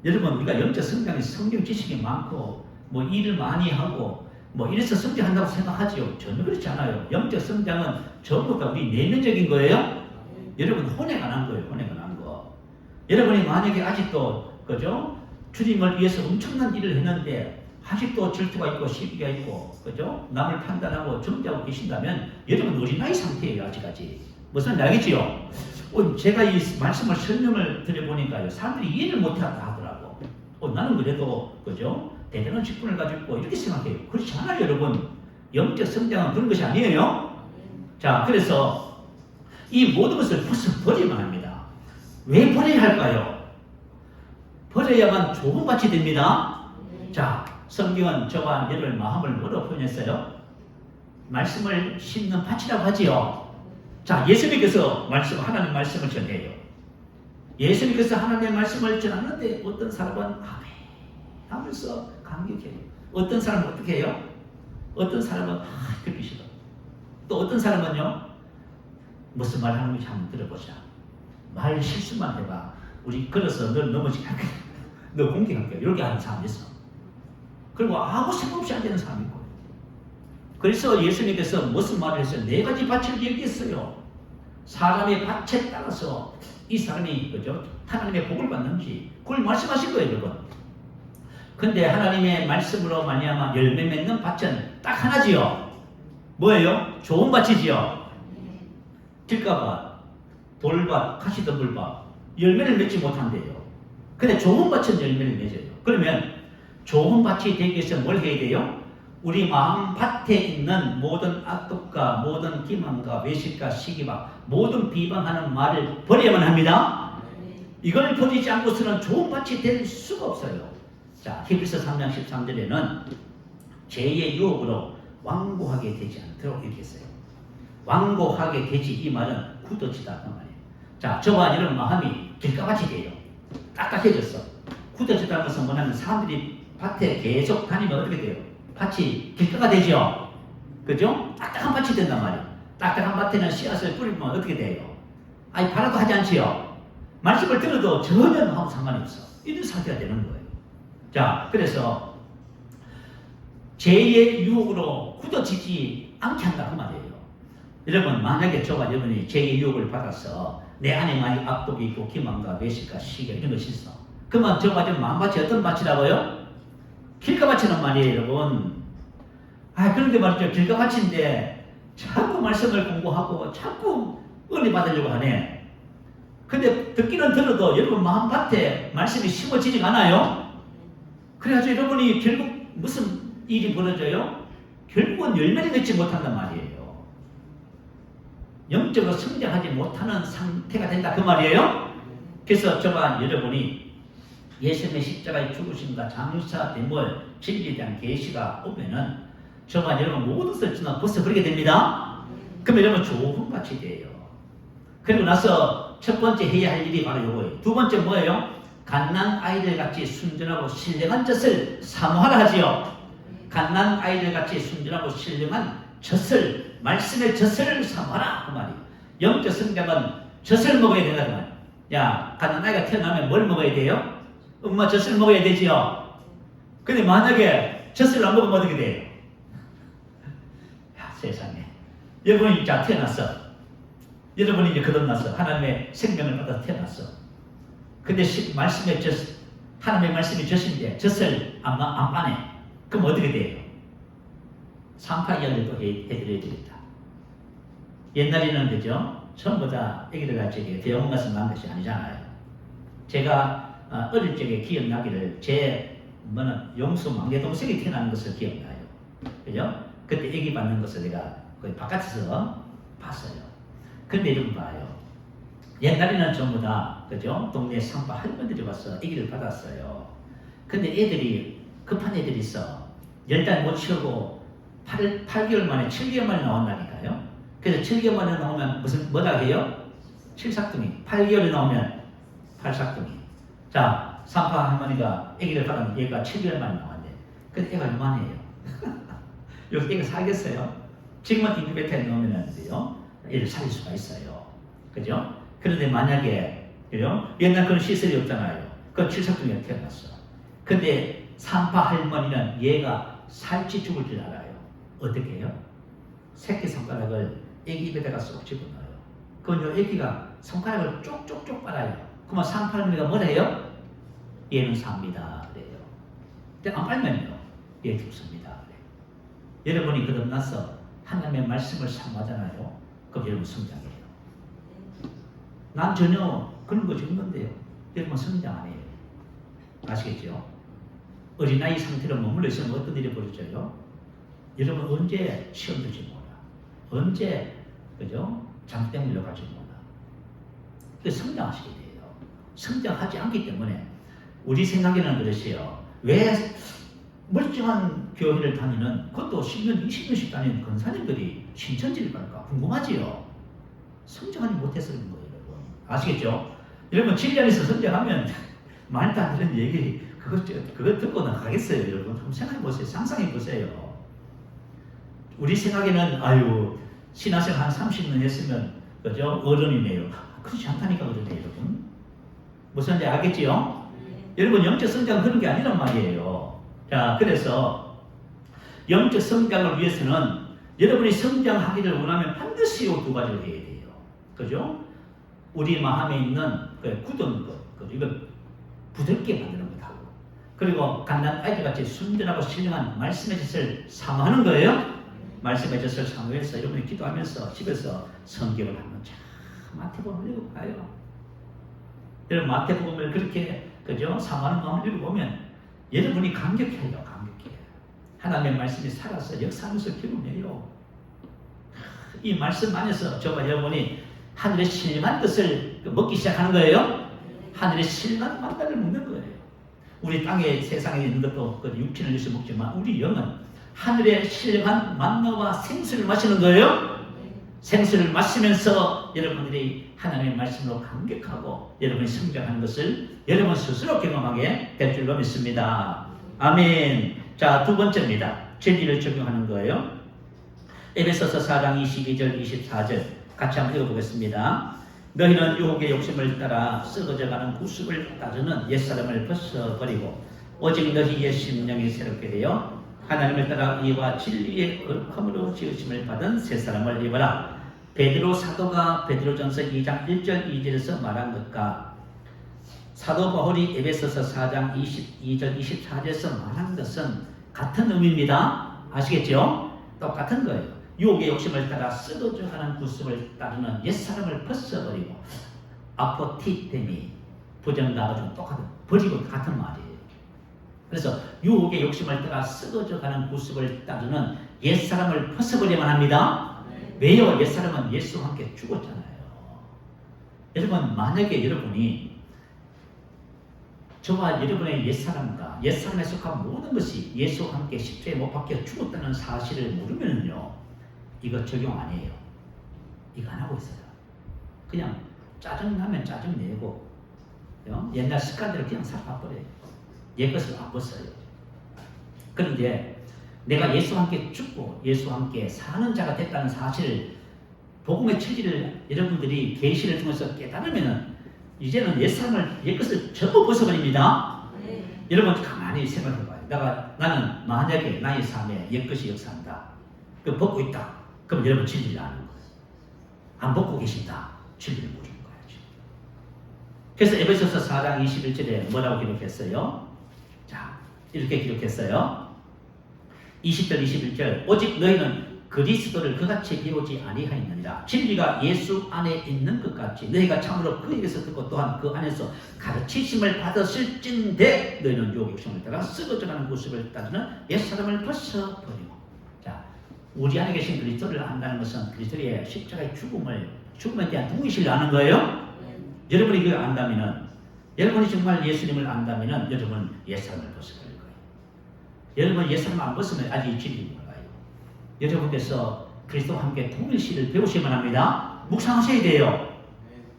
여러분, 우리가 영적 성장이 성경 지식이 많고 뭐 일을 많이 하고 뭐 이래서 성장한다고 생각하지요. 전혀 그렇지 않아요. 영적 성장은 전부 다 우리 내면적인 거예요. 여러분, 혼에 관한 거예요. 혼에 관한 거. 여러분이 만약에 아직도 그죠? 주님을 위해서 엄청난 일을 했는데 아직도 질투가 있고 시비가 있고 그죠? 남을 판단하고 정죄하고 계신다면 여러분 어린아이 상태예요. 아직까지. 무슨 알겠지요? 제가 이 말씀을 설명을 드려보니까요, 사람들이 이해를 못한다 하더라고. 나는 그래도 그죠? 대단한 직분을 가지고 있고 이렇게 생각해요. 그렇지 않아요, 여러분. 영적 성장은 그런 것이 아니에요. 자, 그래서 이 모든 것을 버려야만 합니다. 왜 버려야 할까요? 버려야만 좋은 밭이 됩니다. 자, 성경은 저와 여러분의 마음을 뭐로 표현했어요? 말씀을 심는 밭이라고 하지요. 자, 예수님께서 하나님의 말씀을 전해요. 예수님께서 하나님의 말씀을 전하는데 어떤 사람은 아멘 하면서 감격해요. 어떤 사람은 어떻게 해요? 어떤 사람은 듣기 싫어. 또 어떤 사람은요, 무슨 말 하는 건지 한번 들어보자. 말 실수만 해봐. 우리 걸어서 널 넘어지게 할게. 너 공격할게. 이렇게 하는 사람이 있어. 그리고 아무 생각 없이 앉는 사람이 있고. 그래서 예수님께서 무슨 말을 했어요? 네 가지 밭을 얘기했어요. 사람의 밭에 따라서 이 사람이 그죠? 하나님의 복을 받는지 그걸 말씀하신 거예요, 여러분. 근데 하나님의 말씀으로 말미암아 열매 맺는 밭은 딱 하나지요. 뭐예요? 좋은 밭이지요. 길가밭, 돌밭, 가시덤불밭 열매를 맺지 못한대요. 근데 좋은 밭은 열매를 맺어요. 그러면 좋은 밭이 되기 위해서 뭘 해야 돼요? 우리 마음 밭에 있는 모든 악독과 모든 기만과 외식과 시기와 모든 비방하는 말을 버려야만 합니다. 이걸 버리지 않고서는 좋은 밭이 될 수가 없어요. 자, 히브리서 3장 13절에는 죄의 유혹으로 완고하게 되지 않도록 이렇게 했어요. 완고하게 되지, 이 말은 굳어지다 그 말이에요. 자, 저와 여러분 마음이 길가밭이 돼요. 딱딱해졌어. 굳어지다는 것은 뭐냐면 사람들이 밭에 계속 다니면 어떻게 돼요? 밭이 길가가 되죠. 그죠? 딱딱한 밭이 된단 말이에요. 딱딱한 밭에는 씨앗을 뿌리면 어떻게 돼요? 아니, 바라도 하지 않지요. 말씀을 들어도 전혀 아무 상관이 없어. 이런 상태가 되는 거예요. 자, 그래서 죄의 유혹으로 굳어지지 않게 한다 그 말이에요. 여러분, 만약에 저와 여러분이 죄의 유혹을 받아서 내 안에 많이 악독이 있고 기만과 외식과 시기 이런 것이 있어. 그러면 저와 여러분 마음밭이 어떤 밭이라고요? 길가밭이란 말이에요, 여러분. 그런데 말이죠. 길가밭인데 자꾸 말씀을 공부하고 자꾸 은혜 받으려고 하네. 근데 듣기는 들어도 여러분 마음밭에 말씀이 심어지지가 않아요. 그래가지고 여러분이 결국 무슨 일이 벌어져요? 결국은 열매를 맺지 못한단 말이에요. 영적으로 성장하지 못하는 상태가 된다 그 말이에요. 그래서 저와 여러분이 예수님의 십자가의 죽으심과 장사됨을 진리에 대한 계시가 오면은 저와 여러분 모든 것을 벗어버리게 됩니다. 그러면 여러분 좋은 밭이 돼요. 그리고 나서 첫 번째 해야 할 일이 바로 이거예요. 두 번째 뭐예요? 갓난 아이들 같이 순전하고 신령한 젖을 사모하라 하지요. 갓난 아이들 같이 순전하고 신령한 젖을, 말씀의 젖을 사모하라 그 말이에요. 영적 성장은 젖을 먹어야 된다 그 말이에요. 야, 갓난 아이가 태어나면 뭘 먹어야 돼요? 엄마 젖을 먹어야 되지요. 근데 만약에 젖을 안 먹으면 어떻게 돼요? 야, 세상에. 여러분이 자 태어났어. 여러분이 이제 거듭났어. 하나님의 생명을 받아서 태어났어. 근데 말씀의 젖, 하나님의 말씀이 젖인데 젖을 안 빠네. 그럼 어떻게 돼요? 산파 이야기를 또 해드려야 되겠다. 옛날에는 그죠? 전부 다 애기들 같이 대학원 가서 난 것이 아니잖아요. 제가 어릴 적에 기억나기를 제 용수 막내 동생이 태어나는 것을 기억나요. 그죠? 그때 애기 받는 것을 내가 거의 바깥에서 봤어요. 근데 이런 거 봐요. 옛날에는 전부 다 그죠? 동네 산파 할머니들이 와서 애기를 받았어요. 근데 애들이 급한 애들이 있어. 10달 못 채우고 8개월 만에 7개월 만에 나온다니까요. 그래서 7개월 만에 나오면 뭐라 해요? 7삭둥이. 8개월에 나오면 8삭둥이. 자, 산파 할머니가 아기를 받았는데 얘가 7개월 만에 나왔는데 근데 애가 요만해요. 여기 애가 살겠어요? 지금은 인큐베이터에 넣으면 돼요. 얘를 살릴 수가 있어요. 그죠? 그런데 만약에 그죠? 옛날 그런 시설이 없잖아요. 그 칠삭둥이가 태어났어. 근데 산파 할머니는 얘가 살찌 죽을 줄 알아요. 어떻게 해요? 새끼 손가락을 애기 입에다가 쏙 집어넣어요. 그건 요 애기가 손가락을 쪽쪽쪽 빨아요. 그러면 산파 할머니가 뭐라 해요? 얘는 삽니다. 그래요. 근데 안 빨면요. 얘 죽습니다. 그래요. 여러분이 거듭나서 하나님의 말씀을 사모하잖아요. 그럼 여러분 성장해요. 난 전혀 그런 것이 없는데요. 여러분 성장 안 해요. 아시겠죠? 어린아이 상태로 머물러 있으면 어떤 일이 벌어져요? 여러분 언제 시험 들지 몰라. 언제 그죠? 장대 물려갈지 몰라. 그래서 성장하시게 돼요. 성장하지 않기 때문에 우리 생각에는 그렇지요. 왜 멀쩡한 교회를 다니는 그것도 10년, 20년씩 다니는 권사님들이 신천지를 갈까 궁금하지요. 성장하지 못해서 그런 거예요. 여러분. 아시겠죠? 여러분 진리안에서 성장하면 말도 안 되는 얘기 그거 듣고 나가겠어요. 여러분 한번 생각해보세요. 상상해보세요. 우리 생각에는 아유 신학생 한 30년 했으면 그죠? 어른이네요. 그렇지 않다니까 그러네 여러분. 무슨 말인지 알겠지요? 여러분 영적 성장은 그런 게 아니란 말이에요. 자 그래서 영적 성장을 위해서는 여러분이 성장하기를 원하면 반드시 이 두 가지를 해야 돼요. 그죠? 우리 마음에 있는 그 굳은 것, 이걸 부드럽게 만드는 것하고, 그리고 갓난 아이들같이 순전하고 신령한 말씀의 젖을 사모하는 거예요. 말씀의 젖을 사모해서 여러분이 기도하면서 집에서 성경을 한번 참 마태복음 읽어봐요. 여러분 마태복음을 그렇게 그죠? 사모하는 마음을 읽어보면 여러분이 감격해요. 감격해. 하나님의 말씀이 살아서 역사하면서 기록해요. 이 말씀 안에서 저와 여러분이 하늘의 신령한 뜻을 먹기 시작하는 거예요. 하늘의 신령한 만나를 먹는 거예요. 우리 땅에 세상에 있는 것도 그 육신을 위해서 먹지만 우리 영은 하늘의 신령한 만나와 생수를 마시는 거예요. 생수를 마시면서 여러분들이 하나님의 말씀으로 감격하고 여러분이 성장하는 것을 여러분 스스로 경험하게 될 줄로 믿습니다. 아멘. 자, 두 번째입니다. 진리를 적용하는 거예요. 에베소서 4장 22절 24절 같이 한번 읽어보겠습니다. 너희는 유혹의 욕심을 따라 썩어져가는 구습을 따르는 옛사람을 벗어버리고 오직 너희의 심령이 새롭게 되어 하나님을 따라 의와 진리의 거룩함으로 지으심을 받은 새 사람을 입어라. 베드로 사도가 베드로전서 2장 1절 2절에서 말한 것과 사도 바울이 에베소서 4장 22절 24절에서 말한 것은 같은 의미입니다. 아시겠죠? 똑같은 거예요. 유혹의 욕심을 따라 썩어져가는 구습을 따르는 옛사람을 벗어버리고 아포티테미 부정가가 좀 똑같은 버리고 같은 말이에요. 그래서 유혹의 욕심을 따라 썩어져가는 구습을 따르는 옛사람을 벗어버려야만 합니다. 왜요? 옛사람은 예수와 함께 죽었잖아요. 여러분 만약에 여러분이 저와 여러분의 옛사람과 옛사람에 속한 모든 것이 예수와 함께 십자가에 못 박혀 죽었다는 사실을 모르면요 이거 적용 안 해요. 이거 안 하고 있어요. 그냥 짜증나면 짜증내고 옛날 습관대로 그냥 살아버려요. 옛 것을 안 벗어요. 그런데 내가 예수와 함께 죽고 예수와 함께 사는 자가 됐다는 사실을 복음의 체질을 여러분들이 계시를 통해서 깨달으면 이제는 옛사람을 옛것을 전부 벗어버립니다. 여러분 가만히 생각해봐요. 나는 만약에 나의 삶에 옛것이 역사한다. 그 벗고 있다. 그럼 여러분 진리를 아는 거예요. 안 벗고 계신다. 진리를 모르는 거예요. 그래서 에베소서 4장 21절에 뭐라고 기록했어요? 자, 이렇게 기록했어요. 20절 21절 오직 너희는 그리스도를 그같이 배우지 아니하였느니라. 진리가 예수 안에 있는 것 같이 너희가 참으로 그에게서 듣고 또한 그 안에서 가르치심을 받았을진데 너희는 유혹의 욕심을 따라 썩어져가는 구습을 따르는 옛사람을 벗어버리고. 자, 우리 안에 계신 그리스도를 안다는 것은 그리스도의 십자가의 죽음에 대한 동의시를 아는 거예요. 여러분이 그걸 안다면은 여러분이 정말 예수님을 안다면은 여러분 옛사람을 벗어버릴 거예요. 여러분 옛사람 안 벗으면 아직 진리 몰라요. 여러분께서 그리스도와 함께 동일시를 배우셔야만 합니다. 묵상하셔야 돼요.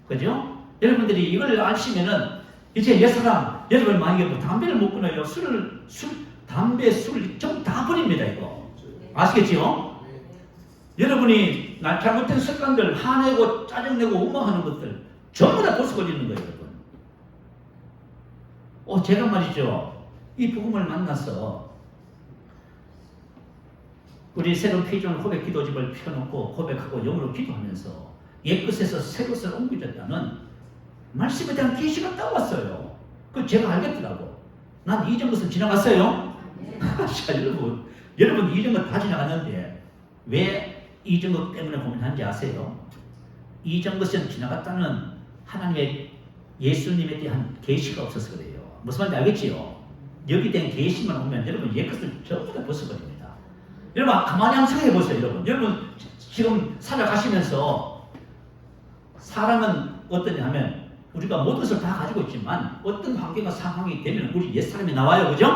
그죠? 여러분들이 이걸 아시면은 이제 옛사람 여러분 만약에 뭐 담배를 못 끊어요. 담배, 술 전부 다 버립니다. 이거 아시겠지요? 여러분이 잘못된 습관들 화내고 짜증내고 원망하는 것들 전부 다 벗어버리는 거예요. 여러분. 제가 말이죠. 이 복음을 만나서 우리 새로운 피존 고백 기도집을 펴놓고 고백하고 영으로 기도하면서 옛것에서 새것을 옮겨졌다는 말씀에 대한 계시가 따왔어요. 그 제가 알겠더라고. 난 이전 것은 지나갔어요. 자, 여러분 이전 것 다 지나갔는데 왜 이전 것 때문에 고민하는지 아세요? 이전 것은 지나갔다는 하나님의 예수님에 대한 계시가 없어서 그래요. 무슨 말인지 알겠지요? 여기 된 계시만 오면 여러분 옛것을 전부 다 벗어버립니다. 여러분 가만히 한번 생각해 보세요. 여러분 지금 살아가시면서 사람은 어떠냐 하면 우리가 모든 것을 다 가지고 있지만 어떤 환경과 상황이 되면 우리 옛사람이 나와요. 그죠?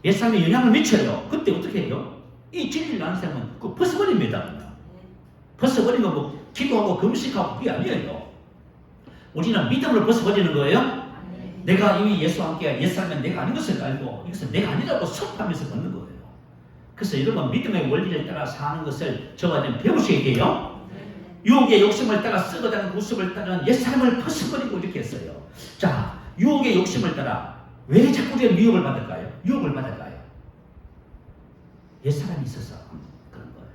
옛사람이 영향을 미쳐요. 그때 어떻게 해요? 이 진리를 아는 사람은 그거 벗어버립니다. 그냥. 벗어버리면 뭐 기도하고 금식하고 그게 아니에요. 우리는 믿음으로 벗어버리는 거예요. 내가 이미 예수와 함께 옛사람은 내가 아닌 것을 알고 이것은 내가 아니라고 선포하면서 걷는 거예요. 그래서 여러분 믿음의 원리를 따라 사는 것을 저와 좀 배우셔야 돼요. 유혹의 욕심을 따라 썩어가는 모습을 따라 옛사람을 벗어버리고 이렇게 했어요. 자, 유혹의 욕심을 따라 왜 자꾸 우리가 미혹을 받을까요? 유혹을 받을까요? 옛사람이 있어서 그런 거예요.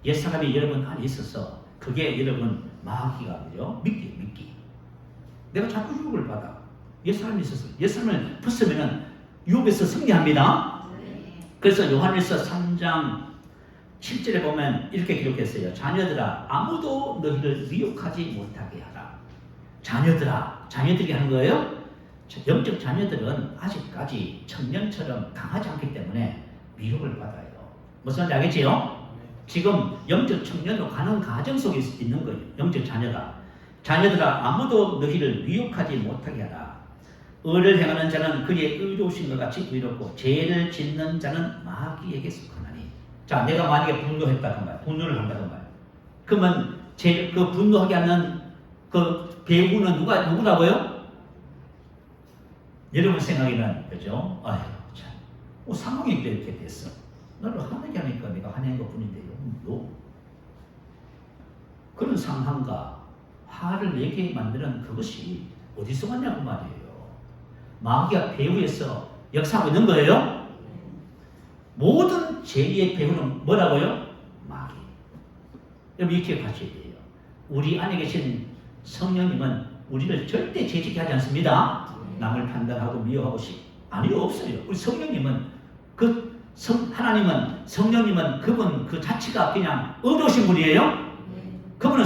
옛사람이 여러분 안에 있어서 그게 여러분 마귀가 그죠? 믿기. 내가 자꾸 유혹을 받아. 옛사람이 있어서 옛사람을 벗으면 유혹에서 승리합니다. 그래서 요한일서 3장 7절에 보면 이렇게 기록했어요. 자녀들아 아무도 너희를 미혹하지 못하게 하라. 자녀들이 하는 거예요. 영적 자녀들은 아직까지 청년처럼 강하지 않기 때문에 미혹을 받아요. 무슨 말인지 알겠지요? 지금 영적 청년으로 가는 가정 속에 있는 거예요. 영적 자녀들아 아무도 너희를 미혹하지 못하게 하라. 의를 행하는 자는 그의 의로우신 것 같이 의롭고 죄를 짓는 자는 마귀에게 속하나니. 자, 내가 만약에 분노했다던가 분노를 한다던가 그러면 그 분노하게 하는 그 배우는 누구라고요? 여러분 생각에는 그죠? 아휴 참, 상황이 이렇게 됐어. 너를 화내게 하니까 내가 화낸 것 뿐인데요. 그런 상황과 화를 내게 만드는 그것이 어디서 왔냐고 말이에요. 마귀가 배후에서 역사하고 있는 거예요. 모든 죄의 배후는 뭐라고요? 마귀. 여러분 이렇게 기억하셔야 돼요. 우리 안에 계신 성령님은 우리를 절대 죄짓게 하지 않습니다. 남을 판단하고 미워하고 아니요, 없어요. 우리 성령님은 하나님은 성령님은 그분 그 자체가 그냥 의로우신 분이에요. 그분은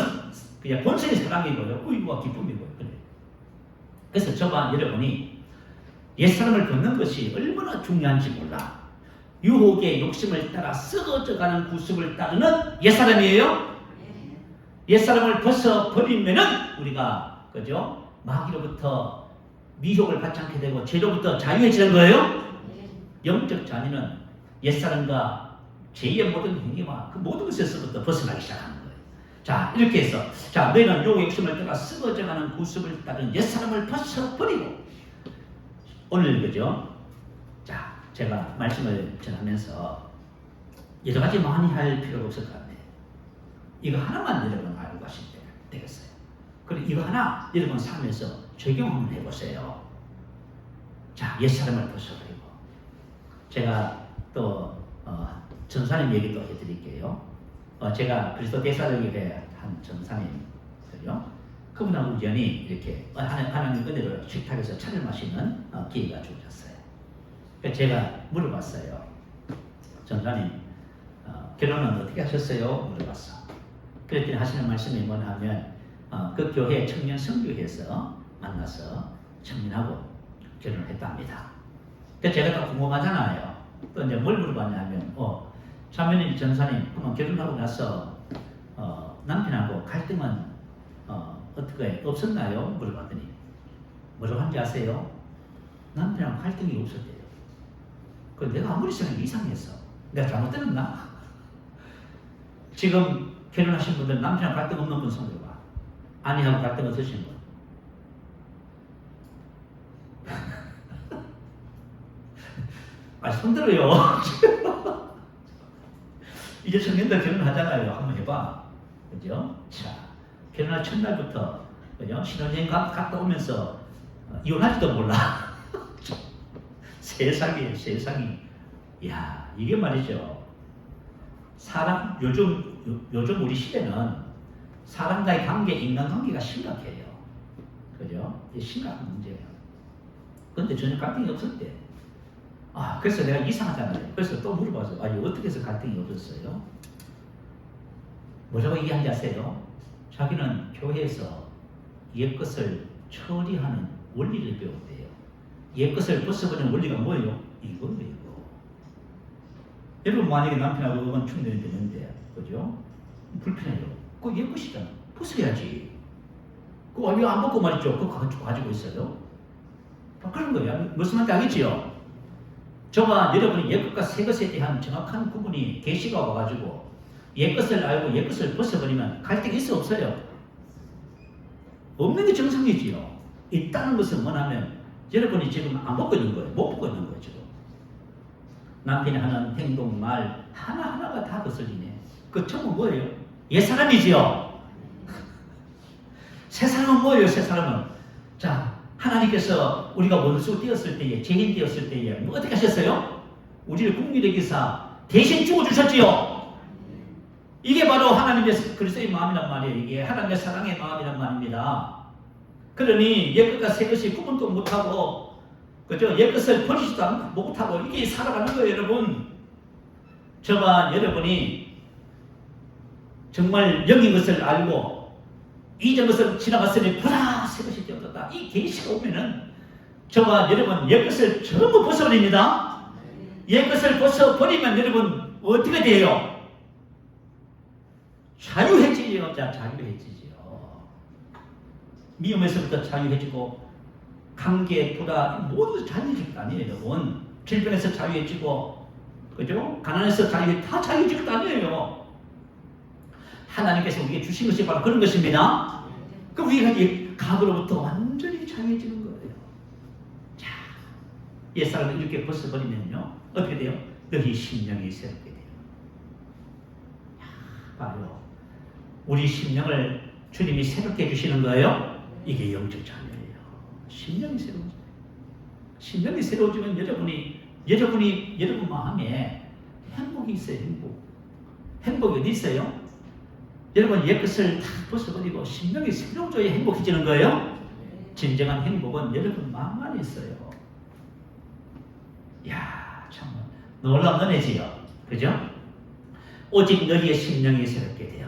그냥 본성의 사랑이고요. 의와 기쁨이고요. 그래. 그래서 저와 여러분이 옛사람을 걷는 것이 얼마나 중요한지 몰라. 유혹의 욕심을 따라 썩어져가는 구습을 따르는 옛사람이에요. 옛사람을 벗어버리면은 우리가 그죠? 마귀로부터 미혹을 받지 않게 되고 죄로부터 자유해지는 거예요. 영적 자녀는 옛사람과 죄의 모든 행위와 그 모든 것에서부터 벗어나기 시작하는 거예요. 자, 이렇게 해서 너희는 유혹의 욕심을 따라 썩어져가는 구습을 따른 옛사람을 벗어버리고 오늘 그죠? 자, 제가 말씀을 전하면서 여러 가지 많이 할 필요가 없을 것 같아요. 이거 하나만 여러분 알고 가시면 되겠어요. 그리고 이거 하나 여러분 삶에서 적용 한번 해보세요. 자, 옛사람을 벗어버리고 제가 또 전사님 얘기도 해드릴게요. 제가 그리스도 대사령교회 한 전사님들요. 그분하고 우연히 이렇게 하나님 은혜로 식탁에서 차를 마시는 기회가 주어졌어요. 그래서 제가 물어봤어요. 전사님 결혼은 어떻게 하셨어요? 물어봤어. 그랬더니 하시는 말씀이 뭐냐 하면 그 교회 청년 선교회에서 만나서 청년하고 결혼을 했답니다. 그래서 제가 또 궁금하잖아요. 또 이제 뭘 물어봤냐면 자매님 전사님 결혼하고 나서 남편하고 갈등은 어떻게 없었나요? 물어봤더니 뭐라고 하는지 아세요? 남편하고 갈등이 없었대요. 그 내가 아무리 생각해도 이상했어. 내가 잘못 들었나? 지금 결혼하신 분들 남편하고 갈등 없는 분 손 들어봐. 아내하고 갈등 없으신 분. 손 들어요. 이제 청년들 결혼하잖아요. 한번 해봐. 그죠? 자, 결혼할 첫날부터 그죠? 신혼여행 갔다 오면서 이혼할지도 몰라. 세상이에요, 세상이. 야, 이게 말이죠. 사람, 요즘 우리 시대는 사람과의 관계, 인간관계가 심각해요. 그죠? 이게 심각한 문제예요. 근데 전혀 갈등이 없었대. 그래서 내가 이상하잖아요. 그래서 또 물어봐서, 이거 어떻게 해서 갈등이 없었어요? 뭐라고 얘기한지 아세요? 자기는 교회에서 옛것을 처리하는 원리를 배웠대요. 옛것을 벗어버리는 원리가 뭐예요? 이겁니다, 이거. 여러분, 만약에 남편하고 의견 충돌이 되는데, 그죠? 불편해요. 그거 옛것이잖아. 벗어야지. 그거 왜 안 벗고 말이죠? 그거 가지고 있어요? 그런 거예요. 무슨 말인지 알겠지요? 저와 여러분이 옛것과 새것에 대한 정확한 구분이 계시가 와가지고 옛것을 알고 옛것을 벗어버리면 갈등이 있어 없어요? 없는 게 정상이지요. 있다는 것은 뭐냐면 여러분이 지금 안 벗고 있는 거예요. 못 벗고 있는 거예요. 지금 남편이 하는 행동, 말 하나하나가 다 거슬리네. 그 전부 뭐예요? 옛사람이지요. 새 사람은 뭐예요? 새 사람은 자, 하나님께서 우리가 원수 되었을 때에, 죄인 되었을 때에 뭐 어떻게 하셨어요? 우리를 국민의 기사 대신 죽어주셨지요. 이게 바로 하나님의 그리스도의 마음이란 말이에요. 이게 하나님의 사랑의 마음이란 말입니다. 그러니 옛것과 새것이 구분도 못하고, 그죠? 옛것을 버리지도 못하고 이게 살아가는 거예요, 여러분. 저와 여러분이 정말 영인 것을 알고 이전 것을 지나갔으니 보라 새것이 되었다. 이 계시가 오면은 저와 여러분 옛것을 전부 벗어버립니다. 옛것을 벗어버리면 여러분 어떻게 돼요? 자유해지죠. 자유해지죠. 미움에서부터 자유해지고 관계, 부다 모두 자유해질 거 아니에요, 여러분. 질병에서 자유해지고, 그죠? 가난에서 다 자유해질 거 아니에요. 하나님께서 우리에게 주신 것이 바로 그런 것입니다. 그럼 우리가 이 각으로부터 완전히 자유해지는 거예요. 자, 옛사람을 이렇게 벗어버리면요, 어떻게 돼요? 너희 심령이 새롭게 돼요. 바로 우리 심령을 주님이 새롭게 해주시는 거예요. 이게 영적 자유예요. 심령이 새로워져요. 심령이 새로워지면 여러분 마음에 행복이 있어요. 행복이 어디 있어요? 여러분 옛것을 다 벗어버리고 심령이 새로워져야 행복해지는 거예요. 진정한 행복은 여러분 마음 안에 있어요. 이야, 참 놀라운 은혜지요. 그죠? 오직 너희의 심령이 새롭게 되어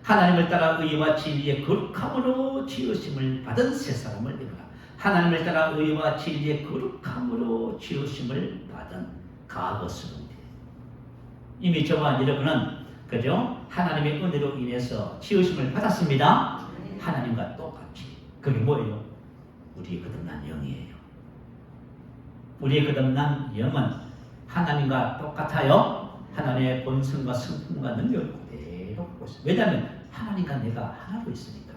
하나님을 따라 의와 진리의 거룩함으로 지으심을 받은 새 사람을 입으라. 하나님을 따라 의와 진리의 거룩함으로 지으심을 받은 가거스러운 데. 이미 저와 여러분은, 그죠? 하나님의 은혜로 인해서 지으심을 받았습니다. 하나님과 똑같이. 그게 뭐예요? 우리의 거듭난 영이에요. 우리의 거듭난 영은 하나님과 똑같아요. 하나님의 본성과 성품과 능력을 그대로 갖고 있어요. 왜냐하면 하나님과 내가 하나로 있으니까.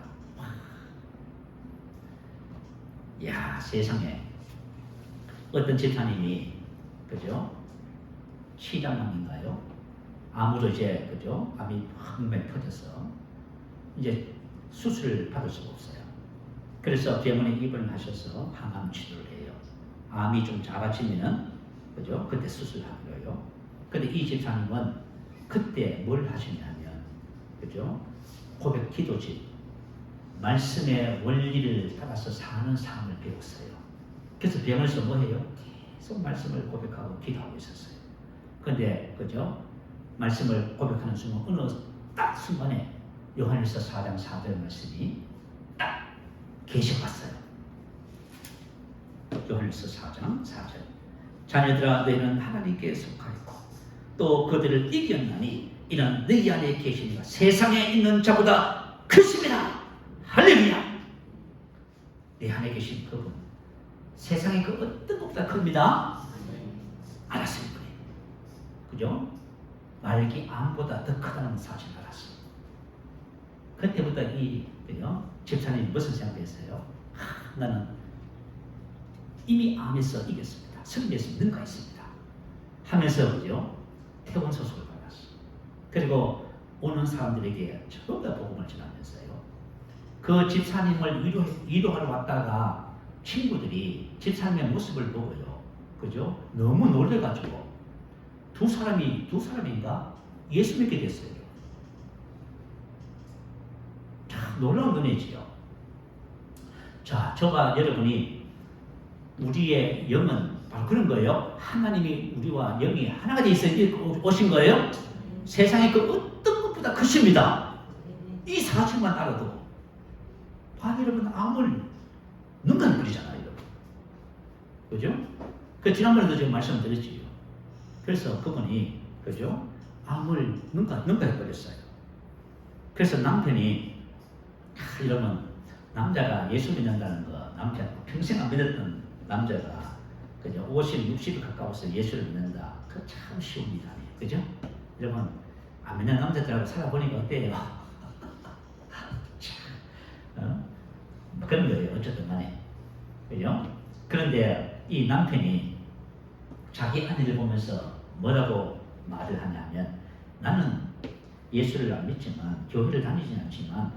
이야, 세상에 어떤 집사님이, 그죠? 치장암인가요? 암으로 이제, 그죠? 암이 한명 터져서 이제 수술을 받을 수가 없어요. 그래서 병원에 입원하셔서 항암 치료를 해요. 암이 좀 작아지면은, 그죠? 그때 수술하고요. 근데 이 집사님은 그때 뭘 하시냐면, 그죠? 고백 기도집, 말씀의 원리를 따라서 사는 삶을 배웠어요. 그래서 병원에서 뭐 해요? 계속 말씀을 고백하고 기도하고 있었어요. 근데, 그죠? 말씀을 고백하는 순간 어느 딱 순간에 요한일서 4장 4절 말씀이 딱 계셔왔어요. 요한일서 4장 4절. 자녀들아 너희는 하나님께 속하였고 또 그들을 이겼나니 이는 너희 안에 계시니가 세상에 있는 자보다 크십니다. 할렐루야. 내 안에 계신 그분 세상에 그 어떤 것보다 큽니다. 알았을 거예요. 그죠? 말기 암보다 더 크다는 사실을 알았어. 그때부터 집사님이 무슨 생각했어요? 나는 이미 암에서 이겼습니다. 승리해서 능가했습니다. 하면서 그죠? 퇴원 소속을 받았어. 그리고 오는 사람들에게 전부 다 복음을 전하면서요. 그 집사님을 위로하러 왔다가 친구들이 집사님의 모습을 보고요. 그죠? 너무 놀래가지고 두 사람인가 예수 믿게 됐어요. 참 놀라운 은혜지요. 자, 저와 여러분이 우리의 영은 바로 그런 거예요. 하나님이 우리와 영이 하나가 되어 있어 오신 거예요. 세상의 그 어떤 것보다 크십니다. 이 사실만 알아도 봐 여러분 암을 능가히 부리잖아요. 여러분. 그죠? 그 지난번에도 제가 말씀드렸지요. 그래서 그분이 그죠? 암을 능가히 버렸어요. 그래서 남편이 이러면 남자가 예수 믿는다는 거 남자 평생 안 믿었던 남자가 그죠? 50, 60이 가까워서 예수를 믿는다. 그 참 쉬운 일이 아니에요. 그죠? 여러분 안 믿는 남자들하고 살아보니까 어때요? 그런 거예요. 어쨌든 간에. 그죠? 그런데 이 남편이 자기 아내를 보면서 뭐라고 말을 하냐면 나는 예수를 안 믿지만 교회를 다니지는 않지만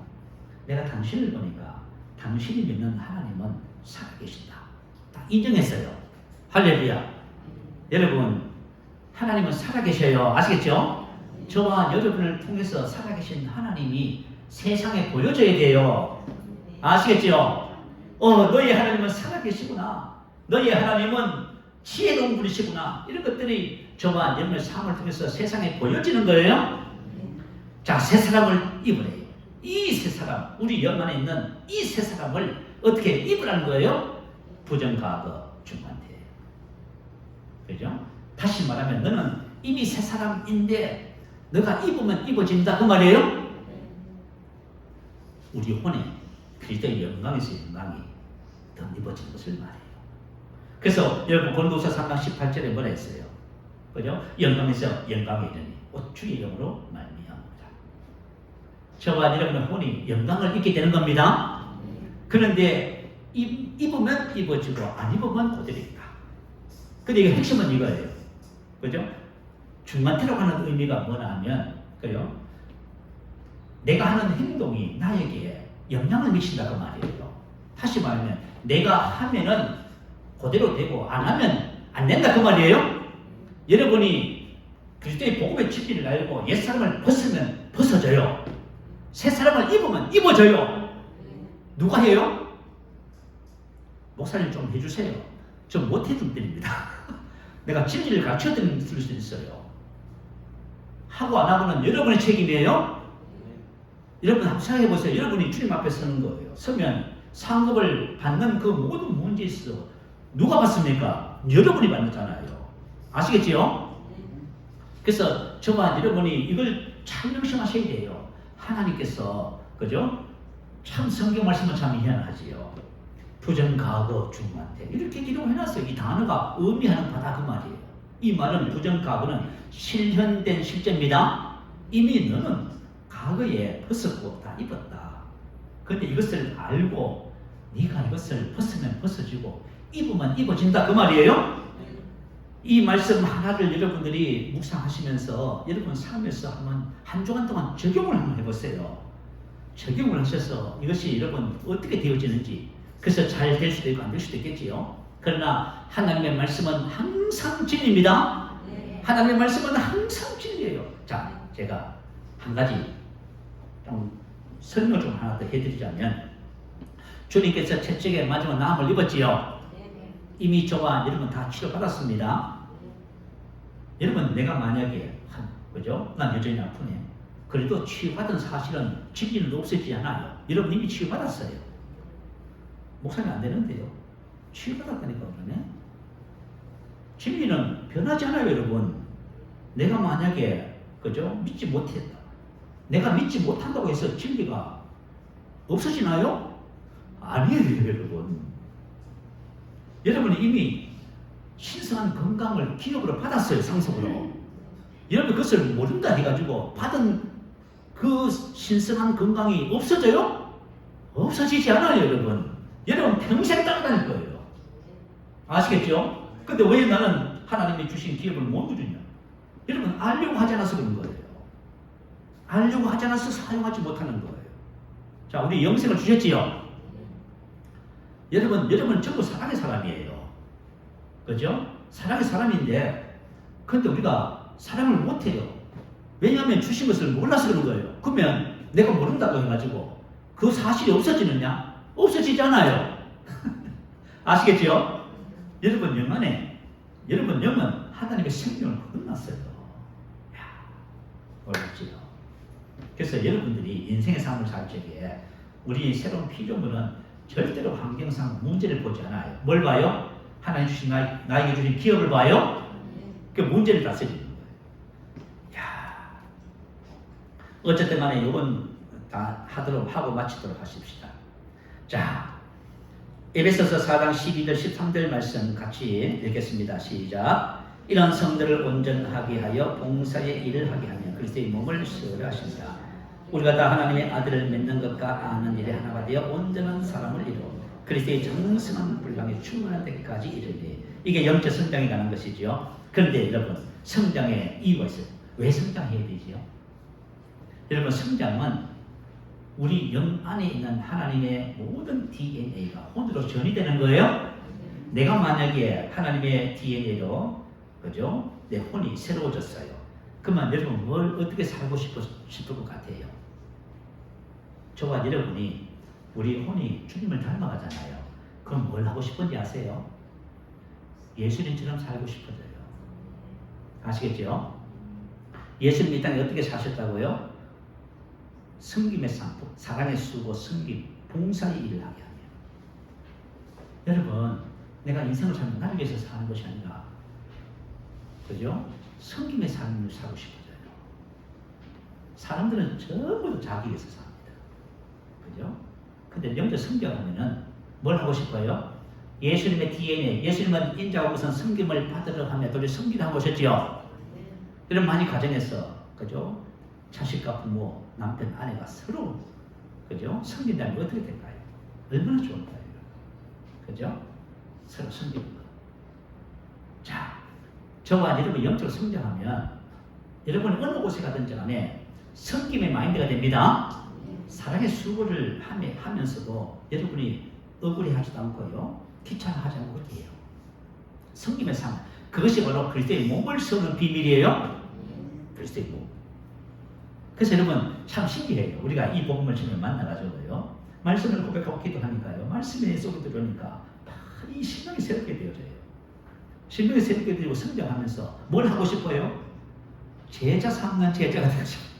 내가 당신을 보니까 당신이 믿는 하나님은 살아계신다. 딱 인정했어요. 할렐루야. 여러분 하나님은 살아계셔요. 아시겠죠? 저와 여러분을 통해서 살아계신 하나님이 세상에 보여줘야 돼요. 아시겠죠? 너희 하나님은 살아계시구나. 너희 하나님은 지혜로운 분이시구나. 이런 것들이 저와 여러분의 삶을 통해서 세상에 보여지는 거예요. 자, 새 사람을 입으래요. 이 새 사람, 우리 영 안에 있는 이 새 사람을 어떻게 입으라는 거예요? 부정과거 중간태. 그죠? 다시 말하면 너는 이미 새 사람인데 너가 입으면 입어진다 그 말이에요. 우리 혼에 그리스도의 영광에서 영광이 더 입어진 것을 말해요. 그래서 여러분 고린도서 3장 18절에 뭐라 했어요? 그죠? 영광에서 영광에 이르니 곧 주의 영으로 말미암으리라. 저와 여러분의 혼이 영광을 입게 되는 겁니다. 그런데 입으면 입어지고 안 입으면 그대로있다. 근데 이게 핵심은 이거예요. 그죠? 중간태라고 하는 의미가 뭐냐 하면 그죠? 내가 하는 행동이 나에게 영향을 미친다고 말이에요. 다시 말하면 내가 하면은 그대로 되고 안 하면 안 된다 그 말이에요. 여러분이 그리스도의 복음의 진리를 알고 옛사람을 벗으면 벗어져요. 새사람을 입으면 입어져요. 누가 해요? 목사님 좀 해주세요. 저 못해준 분입니다. 내가 진리를 가르쳐드릴 수 있어요. 하고 안 하고는 여러분의 책임이에요. 여러분 한번 생각해보세요. 여러분이 주님 앞에 서는 거예요. 서면 상급을 받는 그 모든 문제에서 누가 받습니까? 여러분이 받잖아요. 아시겠지요? 그래서 저와 여러분이 이걸 잘 명심하셔야 돼요. 하나님께서 그죠? 참 성경 말씀은 참 희한하지요. 부정과거 중간태 이렇게 기록해놨어요. 이 단어가 의미하는 바다 그 말이에요. 이 말은 부정과거는 실현된 실제입니다. 이미 너는 과거에 벗었고 다 입었다. 그런데 이것을 알고 네가 이것을 벗으면 벗어지고 입으면 입어진다 그 말이에요. 이 말씀 하나를 여러분들이 묵상하시면서 여러분 삶에서 한번 한 주간 동안 적용을 한번 해보세요. 적용을 하셔서 이것이 여러분 어떻게 되어지는지 그래서 잘 될 수도 있고 안 될 수도 있겠지요. 그러나 하나님의 말씀은 항상 진리입니다. 하나님의 말씀은 항상 진리예요. 자, 제가 한 가지 좀 설명 좀 하나 더 해드리자면 주님께서 채찍에 맞으면 나음을 입었지요. 이미 저와 여러분 다 치료받았습니다. 여러분 내가 만약에 그죠? 난 여전히 아프네. 그래도 치유받은 사실은 진리는 없어지지 않아요. 여러분 이미 치유받았어요. 목사님 안 되는데요. 치유받았다니까 그러네. 진리는 변하지 않아요, 여러분. 내가 만약에 그죠? 믿지 못했다. 내가 믿지 못한다고 해서 진리가 없어지나요? 아니에요, 여러분. 여러분이 이미 신성한 건강을 기업으로 받았어요, 상속으로. 여러분 그것을 모른다 해가지고 받은 그 신성한 건강이 없어져요? 없어지지 않아요, 여러분. 여러분 평생 따라다닐 거예요. 아시겠죠? 근데 왜 나는 하나님이 주신 기업을 못 누리냐? 여러분 알려고 하지 않아서 그런 거예요. 알려고 하지 않아서 사용하지 못하는 거예요. 자, 우리 영생을 주셨지요? 여러분 전부 사랑의 사람이에요. 그죠? 사랑이 사람인데, 그런데 우리가 사랑을 못해요. 왜냐하면 주신 것을 몰라서 그런 거예요. 그러면 내가 모른다고 해가지고 그 사실이 없어지느냐? 없어지잖아요. 아시겠죠? 여러분 영 안에, 여러분 영은 하나님의 생명을 거듭났어요. 이야, 놀랍지요. 그래서 여러분들이 인생의 삶을 살 적에 우리 새로운 피조물은 절대로 환경상 문제를 보지 않아요. 뭘 봐요? 하나님 주신 나에게 주신 기업을 봐요. 그 문제를 다스리는 거예요. 이야, 어쨌든 간에 이건 다 하고 마치도록 하십시다. 자, 에베소서 4장 12절 13절 말씀 같이 읽겠습니다. 시작. 이런 성들을 온전하게 하여 봉사의 일을 하게 하며 그리스도의 몸을 세우려 하신다. 우리가 다 하나님의 아들을 맺는 것과 아는 일에 하나가 되어 온전한 사람을 이루어 그리스도의 정성한 분량에 충만한 데까지 이르니, 이게 영적 성장에 관한 것이지요. 그런데 여러분, 성장의 이유가 있어요. 왜 성장해야 되지요? 여러분, 성장은 우리 영 안에 있는 하나님의 모든 DNA가 혼으로 전이되는 거예요. 내가 만약에 하나님의 DNA로, 그죠? 내 혼이 새로워졌어요. 그러면 여러분 뭘 어떻게 살고 싶을 것 같아요? 저와 여러분이 우리 혼이 주님을 닮아가잖아요. 그럼 뭘 하고 싶은지 아세요? 예수님처럼 살고 싶어져요. 아시겠죠? 예수님 이 땅에 어떻게 사셨다고요? 섬김의 삶, 사랑의 수고, 섬김, 봉사의 일을 하게 하며. 여러분, 내가 인생을 살면 나를 위해서 사는 것이 아니라, 그죠? 섬김의 삶을 살고 싶어져요. 사람들은 전부 자기 위해서 삽니다. 그죠? 근데 영적 성장하면은 뭘 하고 싶어요? 예수님의 DNA, 예수님은 인자하고 우선 섬김을 받으려 하며 도리 섬기라고 하셨지요. 이런 많이 가정에서, 그죠? 자식과 부모, 남편, 아내가 서로, 그죠? 섬긴다면 어떻게 될까요? 얼마나 좋을까요? 그죠? 서로 섬기는 거. 자, 저와 여러분이 영적으로 성장하면 여러분이 어느 곳에 가든지 간에 섬김의 마인드가 됩니다. 사랑의 수고를 하면서도 여러분이 억울해하지도 않고요, 귀찮아하지 않고 해요. 섬김의 삶, 그것이 바로 그리스도의 몸을 세우는 비밀이에요. 그리스도의 몸. 그래서 여러분 참 신기해요. 우리가 이 복음을 지금 만나가지고요, 말씀을 고백하고 기도하니까요, 말씀에 속에 들어오니까 이 신명이 새롭게 되어져요. 신명이 새롭게 되고 성장하면서 뭘 하고 싶어요? 제자 삼는 제자가 되고 싶어요.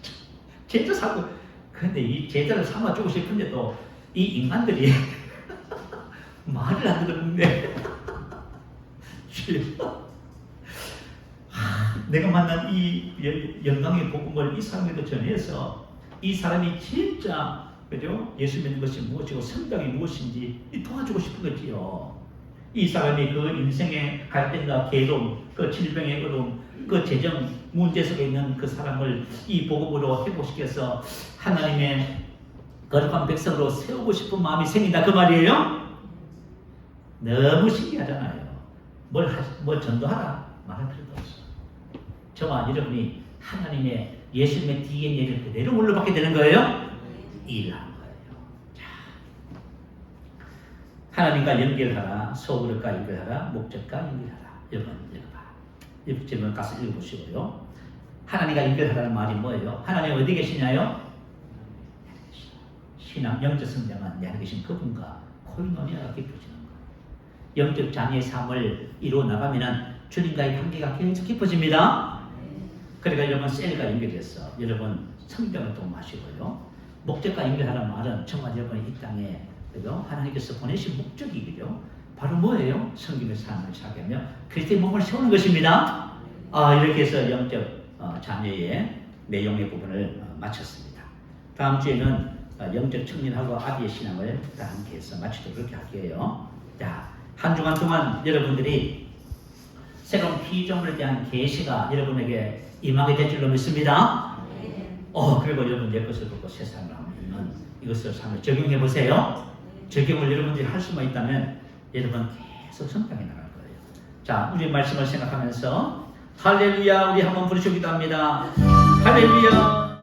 제자 삼고, 근데 이 제자를 삼아주고 싶은데도 이 인간들이 말을 안 듣는데 내가 만난 이 영광의 복음을 이 사람에게 전해서 이 사람이 진짜, 그죠? 예수 믿는 것이 무엇이고 성장이 무엇인지 도와주고 싶은 거지요. 이 사람이 그 인생의 갈등과 괴로움, 그 질병의 어려움, 그 재정 문제 속에 있는 그 사람을 이 복음으로 회복시켜서 하나님의 거룩한 백성으로 세우고 싶은 마음이 생긴다, 그 말이에요. 너무 신기하잖아요. 뭘 전도하라 말할 필요도 없어. 저와 여러분이 하나님의 예수님의 DNA를 그대로 물려받게 되는 거예요. 일을 하는 거예요. 자, 하나님과 연결하라, 소그릇과 연결하라, 목적과 연결하라. 여러분 읽어봐. 읽으면 가서 읽어보시고요. 하나님과 연결하라는 말이 뭐예요? 하나님 어디 계시냐요? 신앙, 영적 성장은 내 안에 계신 그분과 코이노니아가 깊어지는 거예요. 영적 자녀의 삶을 이루어 나가면은 주님과의 관계가 계속 깊어집니다. 그러니까 여러분 셀과 연결해서 여러분 성장을 도모하시고요. 목적과 연결하라는 말은 정말 여러분이 이 땅에, 그죠? 하나님께서 보내신 목적이죠. 바로 뭐예요? 성김의 삶을 살게 하며 그리스도의 몸을 세우는 것입니다. 이렇게 해서 영적 자녀의 내용의 부분을 마쳤습니다. 다음 주에는 영적 청년하고 아비의 신앙을 다 함께 해서 마치도록 그렇게 할게요. 자, 한 주간 동안 여러분들이 새로운 피조물에 대한 계시가 여러분에게 임하게 될 줄로 믿습니다. 그리고 여러분 내 것을 보고 세상을 하면 이것을 삶에 적용해 보세요. 적용을 여러분들이 할 수만 있다면 여러분 계속 성장해 나갈 거예요. 자, 우리 말씀을 생각하면서 할렐루야, 우리 한번 부르시기도 합니다. 할렐루야.